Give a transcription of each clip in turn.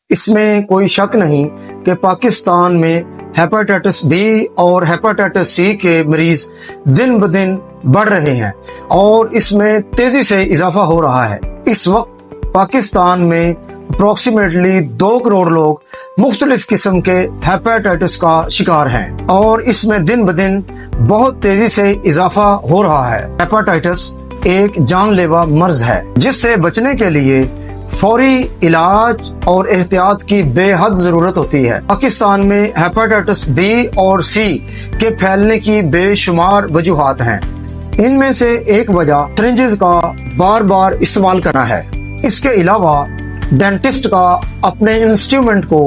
اس میں کوئی شک نہیں کہ پاکستان میں ہیپاٹائٹس بی اور ہیپاٹائٹس سی کے مریض دن بدن بڑھ رہے ہیں اور اس میں تیزی سے اضافہ ہو رہا ہے۔ اس وقت پاکستان میں اپروکسیمیٹلی 2 کروڑ لوگ مختلف قسم کے ہیپاٹائٹس کا شکار ہیں اور اس میں دن بدن بہت تیزی سے اضافہ ہو رہا ہے۔ ہیپاٹائٹس ایک جان لیوا مرض ہے جس سے بچنے کے لیے فوری علاج اور احتیاط کی بے حد ضرورت ہوتی ہے۔ پاکستان میں ہیپاٹائٹس بی اور سی کے پھیلنے کی بے شمار وجوہات ہیں۔ ان میں سے ایک وجہ سرنجز کا بار بار استعمال کرنا ہے۔ اس کے علاوہ ڈینٹسٹ کا اپنے انسٹرومنٹ کو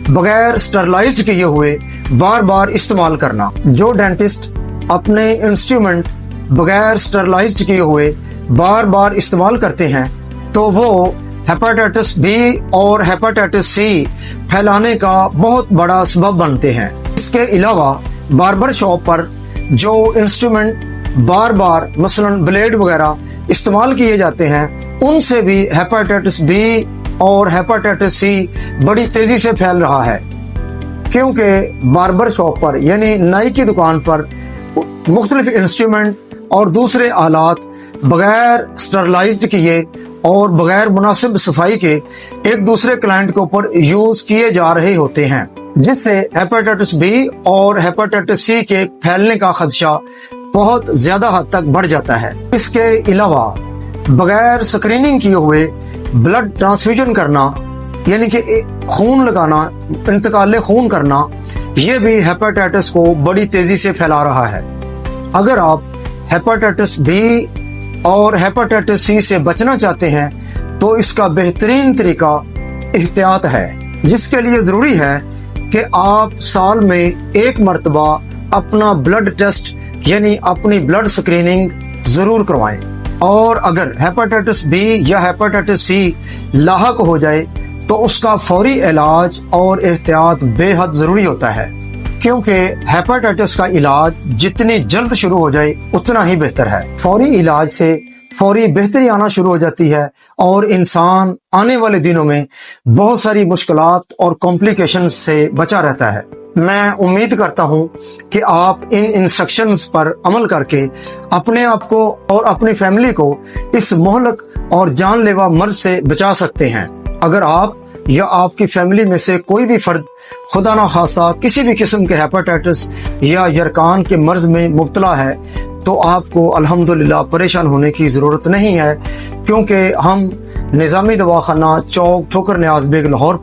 بغیر اسٹرلائزڈ کیے ہوئے بار بار استعمال کرنا۔ جو ڈینٹسٹ اپنے انسٹرومنٹ بغیر اسٹرلائزڈ کیے ہوئے بار بار استعمال کرتے ہیں تو وہ ہیپاٹائٹس بی اور ہیپاٹائٹس سی پھیلانے کا بہت بڑا سبب بنتے ہیں۔ اس کے علاوہ باربر شاپ پر جو انسٹرومنٹ بار بار مثلا بلیڈ وغیرہ استعمال کیے جاتے ہیں ان سے بھی ہیپاٹائٹس بی اور ہیپاٹائٹس سی بڑی تیزی سے پھیل رہا ہے، کیونکہ باربر شاپ پر یعنی نائی کی دکان پر مختلف انسٹرومنٹ اور دوسرے آلات بغیر اسٹرلائزڈ کیے اور بغیر مناسب صفائی کے ایک دوسرے کلائنٹ کے اوپر یوز کیے جا رہے ہوتے ہیں، جس سے ہیپاٹائٹس بی اور ہیپاٹائٹس سی کے پھیلنے کا خدشہ بہت زیادہ حد تک بڑھ جاتا ہے۔ اس کے علاوہ بغیر سکریننگ کیے ہوئے بلڈ ٹرانسفیوژن کرنا یعنی کہ خون لگانا، انتقال خون کرنا، یہ بھی ہیپاٹائٹس کو بڑی تیزی سے پھیلا رہا ہے۔ اگر آپ ہیپاٹائٹس بی اور ہیپاٹائٹس سی سے بچنا چاہتے ہیں تو اس کا بہترین طریقہ احتیاط ہے، جس کے لیے ضروری ہے کہ آپ سال میں 1 مرتبہ اپنا بلڈ ٹیسٹ یعنی اپنی بلڈ سکریننگ ضرور کروائیں، اور اگر ہیپاٹائٹس بی یا ہیپاٹائٹس سی لاحق ہو جائے تو اس کا فوری علاج اور احتیاط بے حد ضروری ہوتا ہے، کیونکہ ہیپاٹائٹس کا علاج جتنی جلد شروع ہو جائے اتنا ہی بہتر ہے۔ فوری علاج سے فوری بہتری آنا شروع ہو جاتی ہے اور انسان آنے والے دنوں میں بہت ساری مشکلات اور کمپلیکیشنز سے بچا رہتا ہے۔ میں امید کرتا ہوں کہ آپ ان انسٹرکشنز پر عمل کر کے اپنے آپ کو اور اپنی فیملی کو اس مہلک اور جان لیوا مرض سے بچا سکتے ہیں۔ اگر آپ یا آپ کی فیملی میں سے کوئی بھی فرد خدا نخواستہ کسی بھی قسم کے ہیپاٹائٹس یا یرقان کے مرض میں مبتلا ہے تو آپ کو الحمدللہ پریشان ہونے کی ضرورت نہیں ہے، کیونکہ ہم نظامی دواخانہ چوک ٹھوکر نیاز بیگ لاہور پر